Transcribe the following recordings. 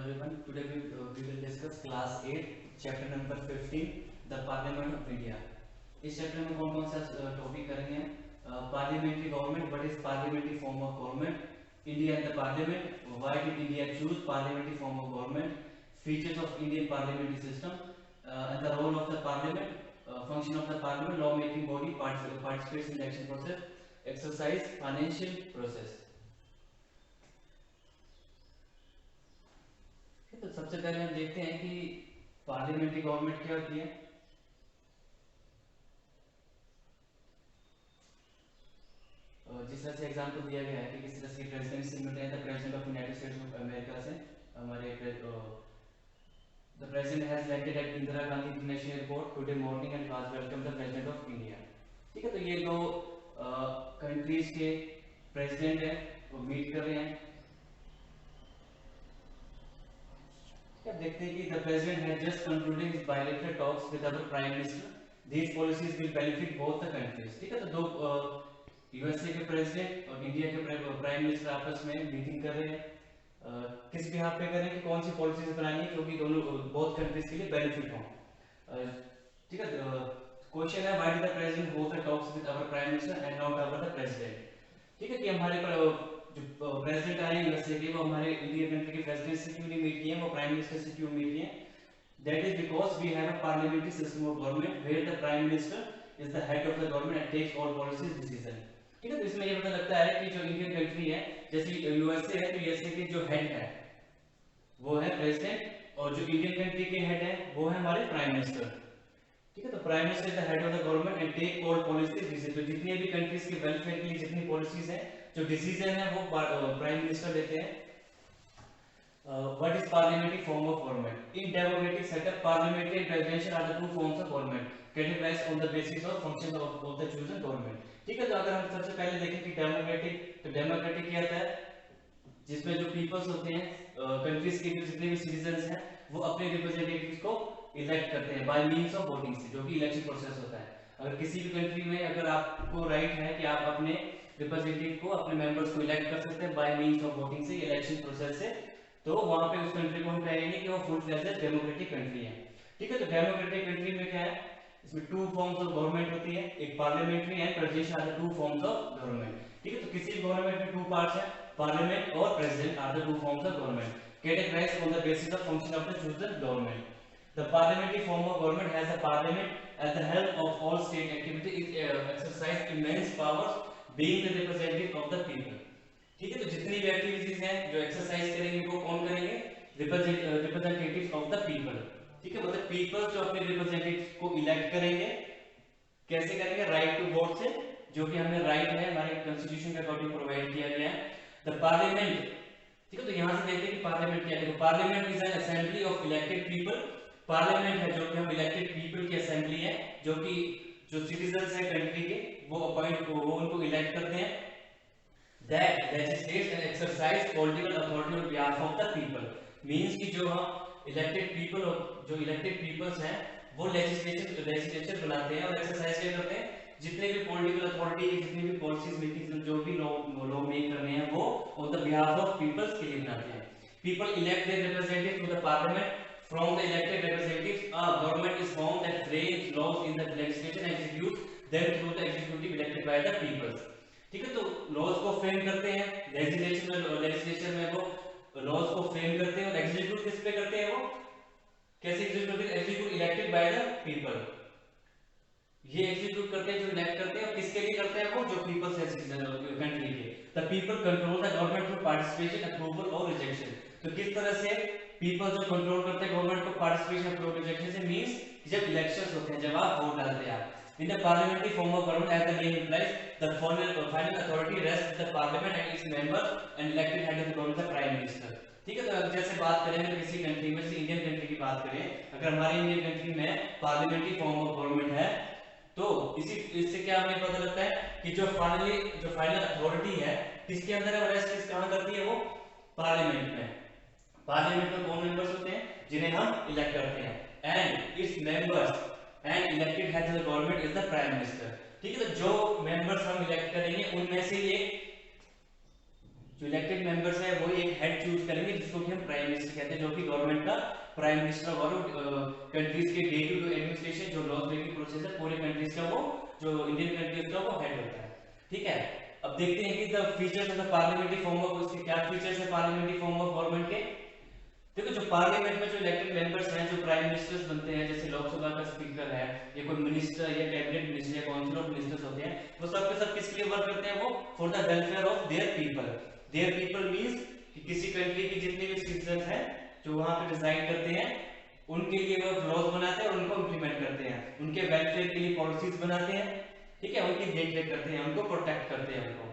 everyone. Today we will discuss class 8 chapter number 15 the Parliament of India. इस chapter में कौन कौन सा टॉपिक करेंगे? Parliamentary government, what is parliamentary form of government, India and the parliament, why did India choose parliamentary form of government, features of Indian parliamentary system and the role of the parliament, function of the parliament, law making body participates in the election process, exercise, financial process. तो सबसे पहले हम देखते हैं कि parliamentary government क्या होती है। जिस तरह से एग्जांपल दिया गया है कि किस तरह से प्रेसिडेंट से मिलते हैं, the president of United states of America से हमारे the president has landed eight Indira Gandhi international airport today morning and was welcome the president of India. ठीक है, तो ये दो कंट्रीज के प्रेसिडेंट हैं, वो मीट कर रहे हैं। देखते हैं कि the president has just concluded his bilateral talks with our prime minister. These policies will benefit both the countries. ठीक है, तो दो यूएसए के प्रेसिडेंट और इंडिया के प्राइम मिनिस्टर आपस में मीटिंग कर रहे हैं। किस बिहाफ पे कर रहे हैं कि कौन सी पॉलिसीज बनानी है क्योंकि दोनों बोथ कंट्रीज के लिए बेनिफिट हो। ठीक है, क्वेश्चन है why did the president host the talks with our prime minister and not our the president. ठीक है, कि हमारे जो प्रेसिडेंट आए यूएसए के वो हमारे इंडियन कंट्री के प्रेसिडेंट से क्यों नहीं मीट किए, वो प्राइम मिनिस्टर से क्यों मीट किए? That is because we have a parliamentary system of government where the prime minister is the head of the government and takes all policies decision. ठीक है, तो इसमें ये पता लगता है कि जो इंडियन कंट्री है, जैसे यूएसए है, तो यूएसए के जो हेड है वो है प्रेसिडेंट और जो इंडियन कंट्री के हेड है वो है हमारे प्राइम मिनिस्टर। ठीक है, तो prime minister is the head of the government and take all policies decision. तो जितनी भी कंट्रीज के वेलफेयर के लिए जितनी पॉलिसीज हैं, जो डिसीजन है वो प्राइम मिनिस्टर लेते हैं। What is parliamentary form of government? In democratic setup parliamentary and presidential are the two forms of government categorised on the basis of functions of the chosen government. ठीक है, तो अगर हम सबसे पहले देखें कि डेमोक्रेटिक, तो डेमोक्रेटिक क्या होता है? जिसमें जो पीपल्स होते हैं, कंट्रीज के जितने भी सिटीजंस हैं, वो अपने रिप्रेजेंटेटिव्स को इलेक्ट करते हैं बाय मींस ऑफ वोटिंग से, जो कि इलेक्शन प्रोसेस होता है। अगर किसी भी कंट्री में अगर आपको राइट है कि आप अपने रिप्रेजेंटेटिव को, अपने मेंबर्स को इलेक्ट कर सकते हैं बाय मींस ऑफ वोटिंग से, इलेक्शन प्रोसेस से, तो वहां पे उस कंट्री को हम कहेंगे कि वो फुल फ्लेज्ड डेमोक्रेटिक कंट्री है। ठीक है, तो डेमोक्रेटिक कंट्री में क्या है, इसमें टू फॉर्म्स ऑफ गवर्नमेंट होती है, एक parliamentary and presidential are the two forms of government. ठीक है, तो किसी भी गवर्नमेंट में टू पार्ट्स हैं, पार्लियामेंट और president are the two forms of government categorised on the basis of function of the chosen government. The parliamentary form of government has the parliament as the help of all state activity is exercise immense powers being the representative of the people. ठीक है, तो जितनी भी activities हैं जो exercise करेंगे वो कौन करेंगे? Representatives of the people. ठीक है, मतलब पीपल जो अपने रिप्रेजेंटेटिव्स को इलेक्ट करेंगे, कैसे करेंगे? राइट टू वोट से, जो कि हमें राइट है हमारे कॉन्स्टिट्यूशन के अकॉर्डिंग प्रोवाइड किया गया है। द पार्लियामेंट, ठीक है, तो यहां से देखते हैं कि पार्लियामेंट क्या है। Parliament is an assembly of elected people. Parliament है जो कि हम इलेक्टेड पीपल की असेंबली है, जो कि जो सिटीजंस हैं कंट्री के, वो अपॉइंट वो उनको इलेक्ट करते हैं। That legislates and exercise political authority on behalf of the people. Means कि जो हम इलेक्टेड पीपल और जो इलेक्टेड पीपल्स हैं वो लेजिस्लेचर बनाते हैं और एक्सरसाइज क्या करते हैं? जितने भी पॉलिटिकल अथॉरिटी की जितनी भी पॉलिसीज मेकिंग, जो भी लॉ मेक करने हैं, वो on the behalf of peoples के लिए बनाते हैं। People elect their representative to the parliament. From the elected representatives, a government is formed that frames laws in the legislature and executes them through the executive elected by the people. ठीक है, तो laws को frame करते हैं legislature में वो laws को frame करते हैं और एग्जीक्यूट किस पे करते हैं? वो कैसे एग्जीक्यूट करते हैं? Execute elected by the people. ये एग्जीक्यूट करते हैं जो इलेक्ट करते हैं, और किसके लिए करते हैं? वो जो पीपल्स है कंट्री के। The people control the government through participation, approval और रिजेक्शन। तो किस तरह से पीपल जो कंट्रोल करते हैं गवर्नमेंट को पार्टिसिपेशन, अप्रूवल, रिजेक्शन से? मींस जब इलेक्शंस होते हैं, जब आप वोट डालते हैं आप। In the parliamentary form of government as the name implies the final authority rest with the parliament and its members and elected head of the government the prime minister. ठीक है, तो जैसे बात करें किसी कंट्री में, जैसे इंडियन कंट्री की बात करें, अगर हमारी इंडियन कंट्री में पार्लियामेंट्री फॉर्म ऑफ गवर्नमेंट है, तो इससे क्या हमें पता लगता है कि जो फाइनल अथॉरिटी है किसके अंदर है, रेस्ट कहां करती है? वो पार्लियामेंट में। पार्लियामेंट में कौन मेंबर्स होते हैं? जिन्हें हम इलेक्ट करते हैं। And its members and elected head of the government is the prime minister. ठीक है, तो जो मेंबर्स हम इलेक्ट करेंगे उनमें से ये जो इलेक्टेड मेंबर्स है वो एक हेड चूज करेंगे जिसको कि हम प्राइम मिनिस्टर कहते हैं, जो कि गवर्नमेंट का प्राइम मिनिस्टर और कंट्रीज के डे टू डे एडमिनिस्ट्रेशन जो लॉज मेकिंग प्रोसेस है पूरे कंट्रीज का वो जो इंडियन कंट्रीज का वो हेड होता है। ठीक है, अब देखते हैं कि the features of the parliamentary form of, उसके क्या फीचर्स है पार्लियामेंट्री फॉर्म ऑफ गवर्नमेंट के। देखो जो पार्लियामेंट में जो इलेक्टेड मेंबर्स हैं, जो प्राइम मिनिस्टर्स बनते हैं, जैसे लोकसभा का स्पीकर है या कोई मिनिस्टर या कैबिनेट मिनिस्टर या काउंसिल ऑफ मिनिस्टर्स होते हैं, वो सब के सब किसके लिए वर्क करते हैं, वो for the welfare of their people. Their people means कि किसी कंट्री के जितने भी सिटीजन हैं जो वहां पे रिजाइड करते हैं उनके लिए वो लॉज बनाते हैं और उनको इंप्लीमेंट करते हैं, उनके वेलफेयर के लिए पॉलिसीज बनाते हैं। ठीक है, उनकी देखरेख करते हैं, उनको प्रोटेक्ट करते हैं उनको।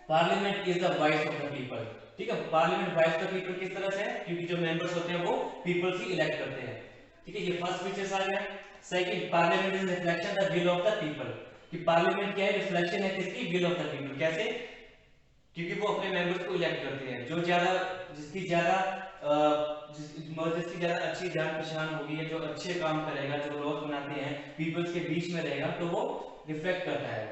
Parliament is the voice of the people. ठीक है, parliament voice of the people किस तरह से है, क्योंकि जो मेंबर्स होते हैं वो पीपल से इलेक्ट करते हैं। ठीक है, ये फर्स्ट फीचर्स आ गया। Second, parliament is reflection the will of the people, कि पार्लियामेंट क्या है, रिफ्लेक्शन है किसकी, विल ऑफ द पीपल। कैसे, क्योंकि वो अपने मेंबर्स को इलेक्ट करते हैं, जो ज्यादा जिसकी ज्यादा अच्छी जान पहचान होगी, जो अच्छे काम करेगा, जो लॉज बनाते हैं पीपल्स के बीच में रहेगा, तो वो रिफ्लेक्ट करता है।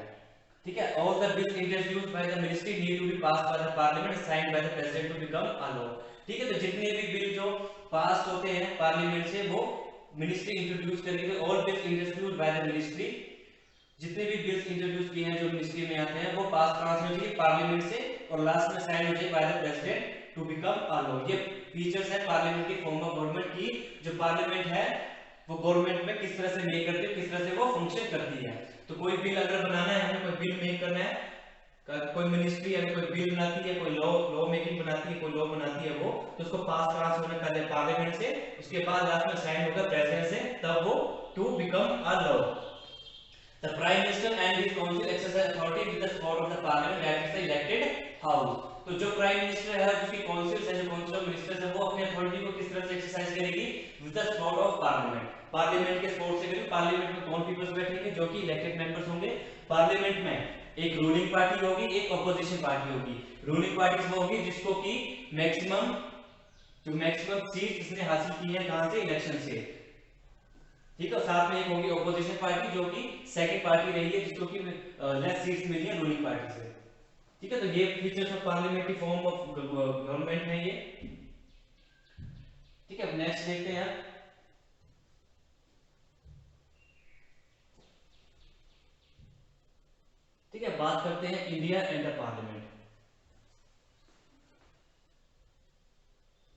ठीक है, all the bills introduced by the ministry need to be passed by the parliament signed by the president to become a law. ठीक है, तो जितने भी बिल जो पास होते हैं पार्लियामेंट से वो मिनिस्ट्री इंट्रोड्यूस करेगी। All bills introduced by the ministry, जितने भी बिल्स इंट्रोड्यूस किए हैं जो मिनिस्ट्री में आते हैं वो पास कहां से हो जाएगी, पार्लियामेंट से, और लास्ट में साइन हो जाएगी by the president to become a law. ये फीचर्स है पार्लियामेंट्री फॉर्म ऑफ गवर्नमेंट की। जो पार्लियामेंट है वो गवर्नमेंट में किस तरह से मेक करती है, किस तरह से वो फंक्शन करती है। तो कोई बिल अगर बनाना है, हमें कोई बिल मेक करना है, कोई मिनिस्ट्री अगर कोई बिल बनाती है, कोई लॉ मेकिंग बनाती है, कोई लॉ बनाती है वो, तो उसको पास कहां से होना, पहले पार्लियामेंट से, उसके बाद लास्ट में साइन होगा प्रेसिडेंट से, तब वो to become a law. The Prime Minister and his council exercise authority with the support of the Parliament, that is the elected house। तो जो प्राइम मिनिस्टर है, जिसकी काउंसिल है, जो काउंसिल ऑफ मिनिस्टर्स है, वो अपनी अथॉरिटी को किस तरह से एक्सरसाइज करेगी, with the support of parliament. Parliament के सपोर्ट से करेगी। पार्लियामेंट में कौन पीपल्स बैठेंगे, जो कि इलेक्टेड मेंबर्स होंगे। पार्लियामेंट में एक रूलिंग पार्टी होगी, एक ऑपोजिशन पार्टी होगी। रूलिंग पार्टी वो होगी जिसको कि मैक्सिमम सीट इसने हासिल की है, कहां से, इलेक्शन से। ठीक है, साथ में एक होगी ऑपोजिशन पार्टी जो कि सेकंड पार्टी रही है, जिसको कि लेस सीट्स मिली है रूलिंग पार्टी से। ठीक है, तो ये features of parliamentary form of government है ये। ठीक है, अब नेक्स्ट देखते हैं। ठीक है, बात करते हैं इंडिया एंड द पार्लियामेंट।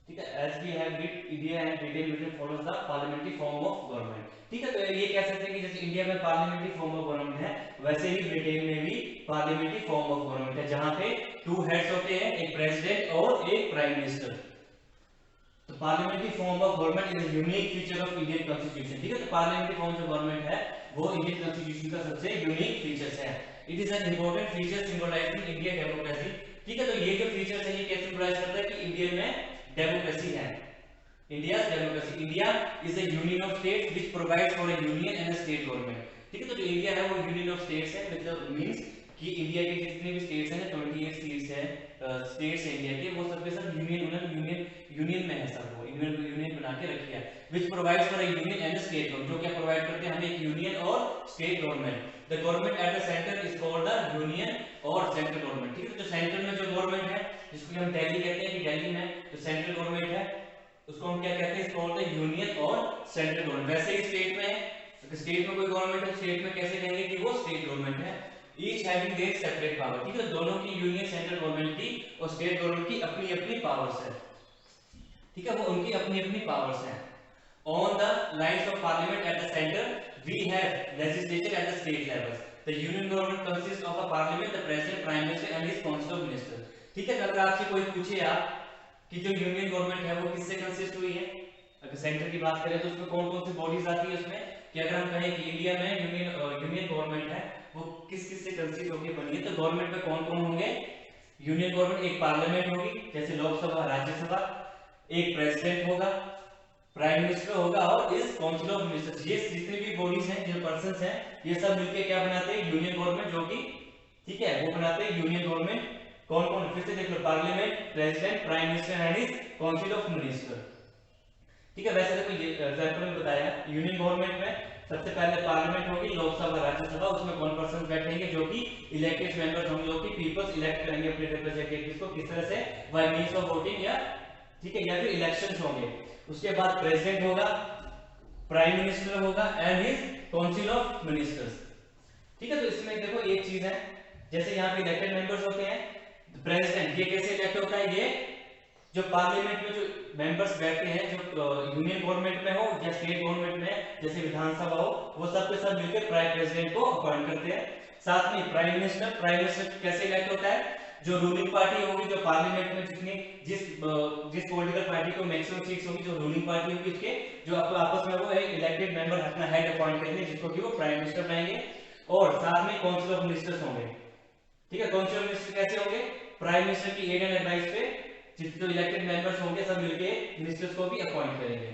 ठीक है, as we have read, India and Britain follows the parliamentary form of government. ठीक है, तो ये कह सकते हैं कि जैसे इंडिया में पार्लियामेंट्री फॉर्म ऑफ गवर्नमेंट है, वैसे ही ब्रिटेन में भी पार्लियामेंट्री फॉर्म ऑफ गवर्नमेंट है, जहां पे टू हेड्स होते हैं, एक प्रेसिडेंट और एक प्राइम मिनिस्टर। तो parliamentary form of government is a unique feature of Indian constitution. ठीक है, तो पार्लियामेंट्री फॉर्म ऑफ गवर्नमेंट है वो इंडियन कॉन्स्टिट्यूशन का सबसे यूनिक फीचर्स है। It is an important feature symbolising Indian democracy. ठीक है, तो ये जो फीचर्स है ये कैसे सिंबलाइज करता है कि इंडिया में डेमोक्रेसी है। India's democracy. India is a union of states which provides for a union and a state government. ठीक है, तो जो इंडिया है वो यूनियन ऑफ स्टेट्स है, मतलब मींस कि इंडिया के जितने भी स्टेट्स हैं, 28 स्टेट्स हैं, स्टेट्स है इंडिया के, वो सब के सब यूनियन में है, सब वो यूनियन बना के रखी है। which provides for a union and a state government, जो क्या प्रोवाइड करते हैं हमें, एक यूनियन और state government. the government at the center is called the union और सेंट्रल गवर्नमेंट। ठीक है, तो सेंटर में जो गवर्नमेंट है, जिसको हम दिल्ली कहते हैं, कि दिल्ली में जो सेंट्रल गवर्नमेंट है उसको हम क्या कहते हैं, इसको बोलते हैं यूनियन और सेंट्रल गवर्नमेंट। वैसे ही स्टेट में, स्टेट में कोई गवर्नमेंट है, स्टेट में कैसे कहेंगे कि वो स्टेट गवर्नमेंट है। Each having their separate power. ठीक है, दोनों की, यूनियन सेंट्रल गवर्नमेंट की और स्टेट गवर्नमेंट की अपनी अपनी पावर्स है। ठीक है, वो उनकी अपनी अपनी पावर्स हैं। On the lines of parliament at the centre we have legislature at the state level. The union government consist of a parliament, the president, prime minister and his council of ministers. ठीक है, अगर आपसे कोई पूछे आप कि जो union government है वो किससे कंसिस्ट हुई है, अगर सेंटर की बात करें तो उसमें कौन कौन सी बॉडीज आती है उसमें, कि अगर हम कहें कि इंडिया में यूनियन गवर्नमेंट है वो किस किस से कंसिस्ट होकर बनी है, तो गवर्नमेंट में कौन कौन होंगे, यूनियन गवर्नमेंट, एक पार्लियामेंट होगी जैसे लोकसभा, राज्यसभा, एक प्रेसिडेंट होगा, प्राइम मिनिस्टर होगा और इस काउंसिल ऑफ मिनिस्टर्स। ये जितनी भी बॉडीज हैं, जो पर्संस हैं, ये सब मिलके क्या बनाते हैं, यूनियन गवर्नमेंट, जो कि ठीक है वो बनाते हैं यूनियन गवर्नमेंट। कौन कौन, फिर से देख लो, parliament, president, prime minister and his council of minister. ठीक है, वैसे देखो ये एग्जांपल में बताया यूनियन गवर्नमेंट में सबसे पहले पार्लियामेंट होगी, लोकसभा, राज्यसभा, उसमें कौन पर्सन बैठेंगे जो कि इलेक्टेड मेंबर्स होंगे, जो कि पीपल्स इलेक्ट करेंगे अपने रिप्रेजेंटेटिव्स को, किस तरह से, बाय मींस ऑफ वोटिंग, या ठीक है, या फिर इलेक्शंस होंगे। उसके बाद प्रेसिडेंट होगा, प्राइम मिनिस्टर होगा and his council of ministers. ठीक है, तो इसमें देखो एक चीज है, जैसे यहाँ पे इलेक्टेड मेंबर्स होते हैं, प्रेसिडेंट ये कैसे इलेक्ट होता है, ये जो पार्लियामेंट में जो मेंबर्स बैठते हैं, जो यूनियन गवर्नमेंट में हो या स्टेट गवर्नमेंट में, जैसे विधानसभा हो, वो सब के सब मिलकर प्राइम प्रेसिडेंट को अपॉइंट करते हैं। साथ में प्राइम मिनिस्टर कैसे इलेक्ट होता है, जो रूलिंग पार्टी होगी, जो पार्लियामेंट में जितनी जिस पॉलिटिकल पार्टी को मैक्सिमम सीट्स होगी, जो रूलिंग पार्टी होगी, उसके जो आपस में वो एक इलेक्टेड मेंबर अपना हेड अपॉइंट करेंगे, जिसको कि वो प्राइम मिनिस्टर बनाएंगे। और साथ में काउंसिल ऑफ मिनिस्टर्स होंगे। ठीक है, काउंसिल ऑफ मिनिस्टर कैसे होंगे, प्राइम मिनिस्टर की एड एंड एडवाइस पे जितने जो इलेक्टेड मेंबर्स होंगे सब मिलके मिनिस्टर्स को भी अपॉइंट करेंगे।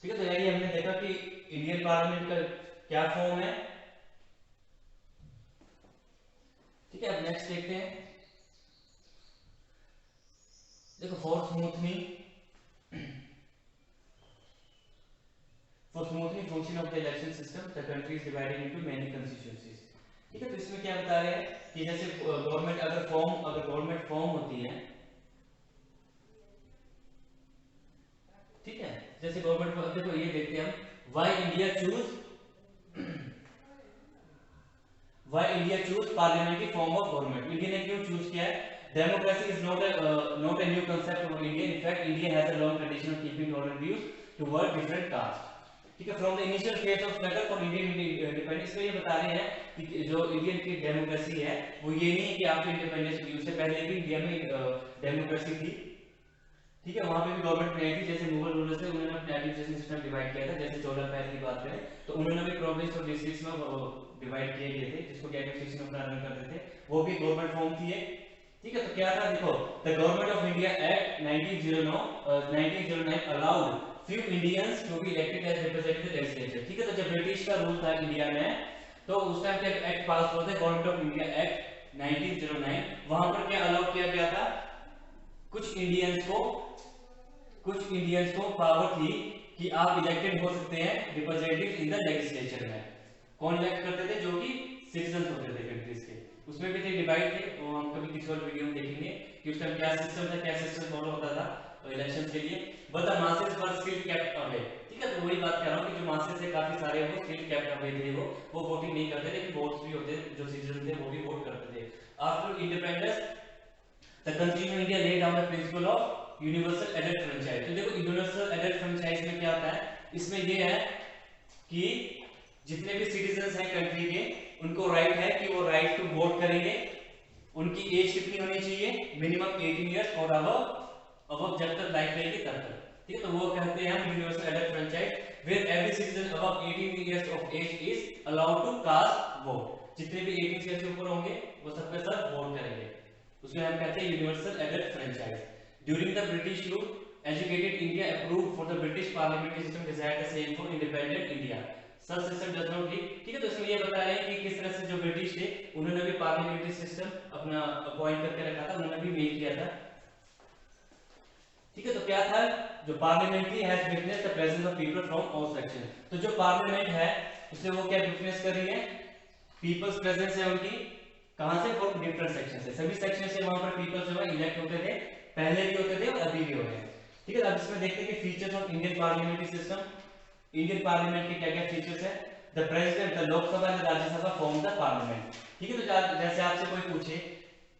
ठीक है, तो यही हमने देखा कि इंडियन पार्लियामेंट का क्या फॉर्म है। ठीक है, अब नेक्स्ट देखते हैं। देखो for smoothening function of the election system the country is divided into many constituencies. ठीक है, तो इसमें क्या बता रहे हैं कि जैसे गवर्नमेंट अगर गवर्नमेंट फॉर्म होती है, ठीक है, जैसे गवर्नमेंट, देखो ये देखते हैं हम, why India choose parliamentary form of government. India ने क्यों चूज किया है? Democracy is not a new concept for India. In fact, India has a long tradition of keeping tolerant views toward different castes. ठीक है, from the initial phase of struggle for Indian independence में ये बता रहे हैं कि जो Indian की डेमोक्रेसी है वो ये नहीं है कि आपकी इंडिपेंडेंस हुई, उससे पहले भी इंडिया में डेमोक्रेसी थी। ठीक है, वहां पे भी गवर्नमेंट नहीं थी। जैसे मुगल रूलर्स थे, उन्होंने अपने एडमिनिस्ट्रेशन सिस्टम डिवाइड किया था। जैसे 14 पहल की बात करें तो उन्होंने भी प्रोविंस और डिस्ट्रिक्ट्स में डिवाइड किए गए थे, जिसको एडमिनिस्ट्रेशन अपना रन करते थे, वो भी गवर्नमेंट फॉर्म थी। ठीक है, तो क्या था, देखो the government of India act 1909 allowed few Indians to be elected as representative legislature। ठीक है, तो जब ब्रिटिश का रूल था इंडिया में तो उस टाइम पे एक्ट पास हुआ था, गवर्नमेंट ऑफ इंडिया एक्ट 1909। वहां पर क्या अलाउ किया गया था, कुछ इंडियंस को पावर थी कि आप इलेक्टेड हो सकते हैं रिप्रेजेंटेटिव इन द लेजिस्लेचर में। कौन इलेक्ट करते थे, जो कि सिटीजंस होते थे कंट्रीज के। उसमें भी थे डिवाइड थे, वो हम कभी किसी और वीडियो में देखेंगे कि उस टाइम क्या सिस्टम था, क्या सिस्टम फॉलो होता था इलेक्शन के लिए। But the masses were still kept away. ठीक है, तो वही बात कर रहा हूँ कि जो मासेस है काफी सारे वो स्टिल केप्ट अवे थे, वो वोटिंग नहीं करते, लेकिन वोट्स भी होते, जो सिटीजन थे वो भी वोट करते थे। After independence the constitution India lay down the principle of universal adult franchise. तो देखो यूनिवर्सल एडल्ट फ्रेंचाइज में क्या होता है, इसमें ये है कि जितने भी सिटीजंस हैं कंट्री के, उनको राइट है कि वो राइट टू वोट करेंगे। उनकी एज कितनी होनी चाहिए, मिनिमम 18 इयर्स और अबव जब तक लाइफ रहेगी तब तक। ठीक है, तो वो कहते हैं हम universal adult franchise, where every citizen above 18 years of age is allowed to cast vote. जितने भी 18 इयर्स से ऊपर होंगे वो सब के सब वोट करेंगे, उसको हम कहते हैं universal adult franchise. During the British rule educated India approved for the British parliamentary system desired the same for independent India. Such system does not lead. ठीक है, तो इसमें ये बता रहे हैं कि किस तरह से जो ब्रिटिश थे उन्होंने भी पार्लियामेंट्री सिस्टम अपना अपॉइंट करके रखा था, उन्होंने भी मेक किया था। ठीक है, तो क्या था, जो parliamentary has witness the presence of people from all section. तो जो पार्लियामेंट है उसे वो क्या विटनेस कर रही है, पीपल्स प्रेजेंस है उनकी, कहां से, फ्रॉम डिफरेंट सेक्शन से, सभी सेक्शन से वहां पर पीपल जो है इलेक्ट होते थे, पहले भी होते थे और अभी भी हो रहे हैं। ठीक है, अब इसमें देखते हैं कि features of Indian parliamentary system. Indian parliament के क्या क्या फीचर्स है, the president, the Lok Sabha and Rajya Sabha form the parliament. ठीक है, तो जैसे आपसे कोई पूछे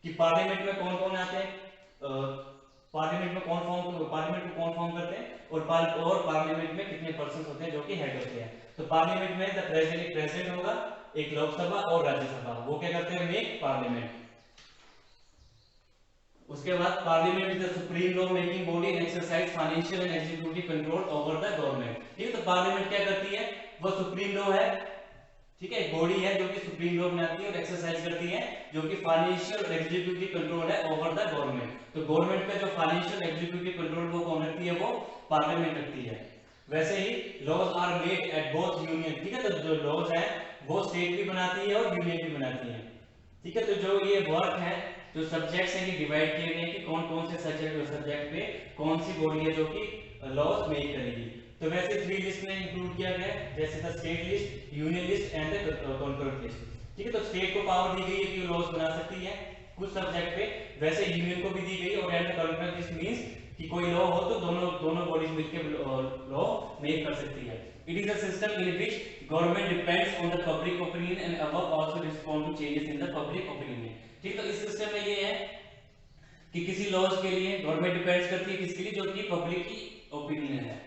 कि पार्लियामेंट में कौन कौन आते हैं, पार्लियामेंट में पार्लियामेंट को कौन फॉर्म करते हैं, और पार्लियामेंट में कितने पर्सन होते हैं जो कि हेड होते हैं। तो पार्लियामेंट में द प्रेसिडेंट होगा, एक लोकसभा और राज्यसभा, वो क्या करते हैं, मेक पार्लियामेंट। उसके बाद parliament is the supreme law making body and exercise financial and executive control over the government. ठीक है, तो पार्लियामेंट क्या करती है, वो सुप्रीम लॉ है। ठीक है, एक बॉडी है जो कि सुप्रीम लॉ बनाती है और एक्सरसाइज करती है, जो कि फाइनेंशियल और एग्जीक्यूटिव कंट्रोल है ओवर द गवर्नमेंट। तो गवर्नमेंट का जो फाइनेंशियल एग्जीक्यूटिव कंट्रोल वो कौन रखती है, वो पार्लियामेंट रखती है। वैसे ही laws are made at both union. ठीक है, तो जो लॉज है वो स्टेट भी बनाती है और यूनियन भी बनाती है। ठीक है, तो जो ये वर्क है, जो सब्जेक्ट्स हैं, ये डिवाइड किए गए हैं कि कौन कौन से सब्जेक्ट पे कौन सी बॉडी है जो कि लॉज मेक करेगी। तो वैसे 3 लिस्ट में इंक्लूड किया गया है, जैसे the state list, union list and the concurrent list. ठीक है, तो स्टेट को पावर दी गई है कि वो लॉज बना सकती है कुछ सब्जेक्ट पे, वैसे यूनियन को भी दी गई और एंड कॉन्करेंट लिस्ट मींस कि कोई लॉ हो तो दोनों बॉडीज मिलकर लॉ मेक कर सकती है। It is a system in which government depends on the public opinion and above also respond to changes in the public opinion. ठीक, तो इस सिस्टम में ये है कि किसी लॉज के लिए गवर्नमेंट डिपेंड्स करती है किसके लिए, जो कि पब्लिक की ओपिनियन है।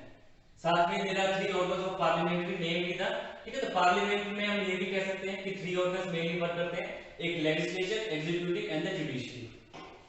साथ में there are 3 organs of parliamentary name भी था। ठीक है, तो पार्लियामेंट में हम ये भी कह सकते हैं कि 3 ऑर्गन्स मेनली वर्क करते हैं, एक legislature, executive and the judiciary.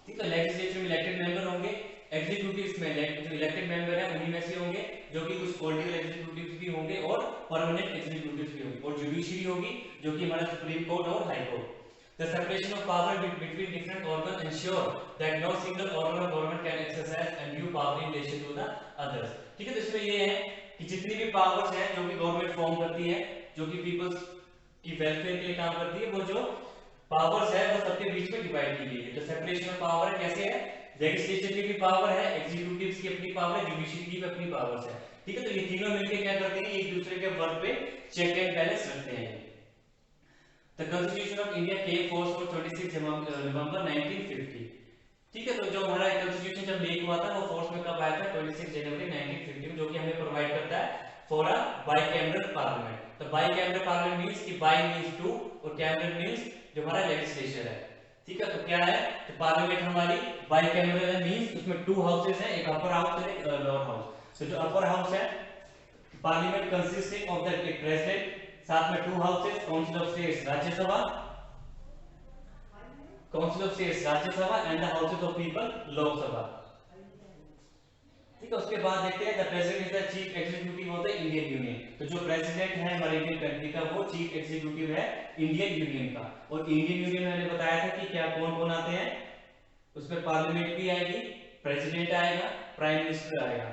ठीक है, लेजिस्लेचर में इलेक्टेड मेंबर होंगे, एग्जीक्यूटिव में जो इलेक्टेड मेंबर है उन्हीं में से होंगे, जो कि कुछ पॉलिटिकल एग्जीक्यूटिव्स भी होंगे और परमानेंट एग्जीक्यूटिव्स भी होंगे, और जुडिशरी होगी जो कि हमारा सुप्रीम कोर्ट और high court. The separation of power between different organs ensure that no single organ of government can exercise undue power in relation to the others। ठीक है, तो इसमें ये है कि जितनी भी पावर्स हैं जो कि गवर्नमेंट फॉर्म करती है, जो कि पीपल्स की वेलफेयर के लिए काम करती है, वो जो पावर्स है वो सबके बीच में डिवाइड की गई है। तो सेपरेशन ऑफ पावर कैसे है, लेजिस्लेचर की भी पावर है, एग्जीक्यूटिव की अपनी पावर है, जुडिशरी की भी अपनी पावर्स है। ठीक है, तो ये तीनों मिलकर क्या करते हैं, एक दूसरे के वर्क पे चेक एंड बैलेंस रखते हैं। The Constitution of India came force for 26 November 1950। ठीक है, तो जो हमारा कॉन्स्टिट्यूशन जब मेक हुआ था वो फोर्स में कब आया था, 26 जनवरी 1950 में, जो कि हमें प्रोवाइड करता है फॉर अ बाइकैमरल पार्लियामेंट। तो बाइकैमरल पार्लियामेंट मींस कि बाई मींस टू और कैमरल मींस जो हमारा लेजिस्लेचर है। ठीक है, तो क्या है, तो पार्लियामेंट हमारी बाइकैमरल है मींस उसमें 2 हाउसेस हैं, एक अपर हाउस और एक लोअर हाउस। तो जो अपर हाउस है, parliament consisting of the president, साथ में 2 houses, council of states Rajya Sabha, council of states Rajya Sabha and the houses of people Lok Sabha. ठीक है, उसके बाद देखते हैं the president is the chief executive of the Indian union. तो जो प्रेसिडेंट है हमारे इंडियन कंट्री का वो चीफ एग्जीक्यूटिव है इंडियन यूनियन का। और इंडियन यूनियन में मैंने बताया था कि क्या कौन कौन आते हैं, उसमें पार्लियामेंट भी आएगी, प्रेसिडेंट आएगा, प्राइम मिनिस्टर आएगा।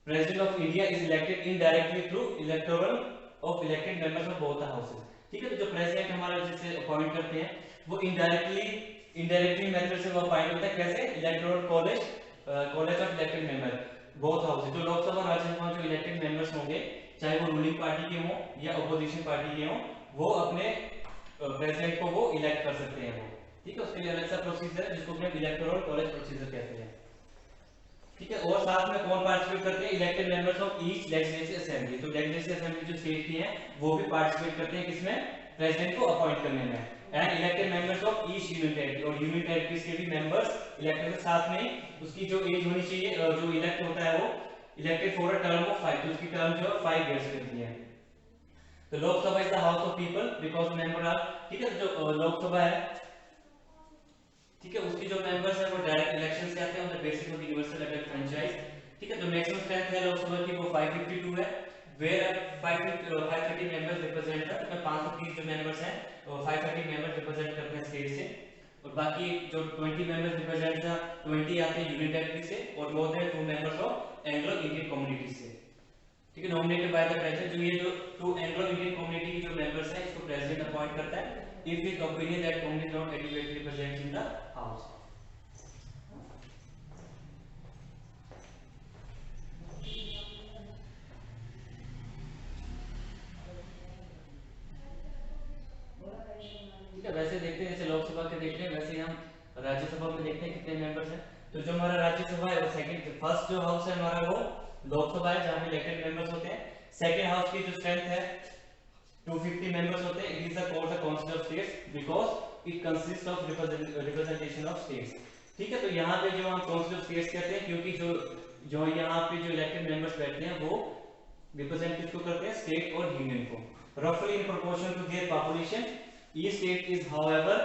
President of India is elected indirectly through electoral of elected members of both the houses. ठीक है, तो जो प्रेसिडेंट हमारा जिसे अपॉइंट करते हैं वो इनडायरेक्टली मेथड से वो अपॉइंट होता है। कैसे, electoral college of elected member both houses. जो लोकसभा राज्यसभा जो इलेक्टेड मेंबर्स होंगे, चाहे वो रूलिंग पार्टी के हों या अपोजिशन पार्टी के हों, वो अपने प्रेसिडेंट को वो इलेक्ट कर सकते हैं वो। ठीक है, उसके लिए अलग सा प्रोसीजर है जिसको हम इलेक्टोरल कॉलेज प्रोसीजर कहते हैं। ठीक है, और साथ में कौन पार्टिसिपेट करते हैं, elected members of each legislative assembly. तो लेजिस्लेटिव असेंबली जो स्टेट की है वो भी पार्टिसिपेट करते हैं किसमें, प्रेसिडेंट को अपॉइंट करने में। And elected members of each union territory, और यूनियन टेरिटरीज के भी मेंबर्स इलेक्टेड के साथ में उसकी जो एज होनी चाहिए, जो इलेक्ट होता है वो elected for a term of 5, तो उसकी टर्म जो 5 इयर्स की है। तो Lok Sabha is the house of people because member are, ठीक है, जो लोकसभा है, ठीक है, उसकी जो मेंबर्स है वो डायरेक्ट इलेक्शन से आते हैं on the basis of universal elected franchise. ठीक है, जो मैक्सिमम स्ट्रेंथ है लोकसभा की वो 552 है, वेयर 530 मेंबर्स रिप्रेजेंट है। तो 530 जो मेंबर्स हैं वो 530 मेंबर्स रिप्रेजेंट करते हैं स्टेट से, और बाकी जो 20 मेंबर्स रिप्रेजेंट था 20 आते हैं यूनियन टेरिटरी से, और more than 2 members of Anglo Indian community से। ठीक है, नॉमिनेटेड बाय द प्रेसिडेंट। जो ये जो 2 एंग्लो इंडियन कम्युनिटी की जो मेंबर्स हैं इसको प्रेसिडेंट अपॉइंट करता है if his opinion that community not adequately represented in the house। ठीक है, वैसे देखते हैं जैसे लोकसभा के देखते हैं वैसे हम राज्यसभा में देखते हैं कितने मेंबर्स हैं। तो जो हमारा राज्यसभा है वो फर्स्ट जो हाउस है हमारा वो लोकसभा है जहां पे इलेक्टेड मेंबर्स होते हैं। सेकंड हाउस की जो स्ट्रेंथ है 250 मेंबर्स होते हैं। It is called the council of states because it consist of representation of states. ठीक है, तो यहाँ पे जो हम काउंसिल ऑफ स्टेट्स कहते हैं क्योंकि जो यहाँ पे जो इलेक्टेड मेंबर्स बैठते हैं वो रिप्रेजेंट किसको करते हैं, स्टेट और यूनियन को। रफली in proportion to their population each state is however,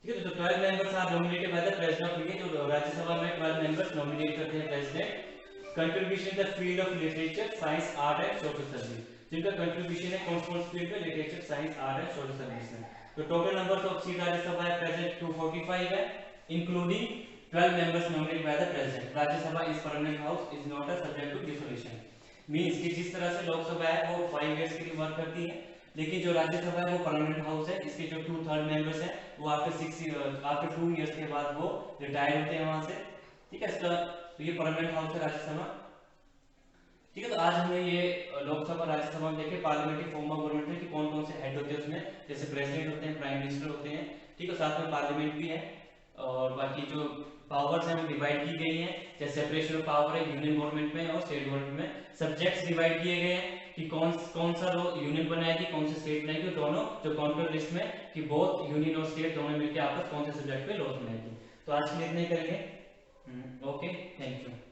ठीक है, तो 12 members are nominated by the president of India. जो राज्यसभा में 12 मेंबर्स नॉमिनेट करते हैं president. Contribution in the field of literature, science, art and social service, जिनका contribution है कौन कौन फील्ड में, literature, science, art and social service में। तो total number of seat Rajya Sabha है प्रेजेंट 245 है, including 12 members nominated by the president. Rajya Sabha is permanent house, is not a subject to dissolution. Means कि जिस तरह से लोकसभा है वो 5 इयर्स के लिए वर्क करती है, लेकिन जो राज्यसभा है वो परमानेंट हाउस है। इसके जो 2/3 मेंबर्स हैं वो आफ्टर 2 इयर्स के बाद वो रिटायर होते हैं वहां से। ठीक है, इसका तो ये परमानेंट हाउस है राज्यसभा। ठीक है, तो आज हमने ये लोकसभा राज्यसभा में देखे पार्लियामेंट्री फॉर्म ऑफ गवर्नमेंट है कि कौन कौन से हेड होते हैं उसमें, जैसे प्रेसिडेंट होते हैं, प्राइम मिनिस्टर होते हैं, ठीक है, साथ में पार्लियामेंट भी है। और बाकी जो पावर्स हैं वो डिवाइड की गई हैं, जैसे सेपरेशन ऑफ पावर है यूनियन गवर्नमेंट में और स्टेट गवर्नमेंट में। सब्जेक्ट्स डिवाइड किए गए हैं कि कौन कौन सा लो यूनियन बनाएगी, कौन से स्टेट बनाएगी, दोनों जो काउंटर लिस्ट में कि बहुत यूनियन और स्टेट दोनों मिलकर आपस कौन से सब्जेक्ट पे लॉज बनाएगी। तो आज के लिए इतना ही करेंगे। Okay, thank you.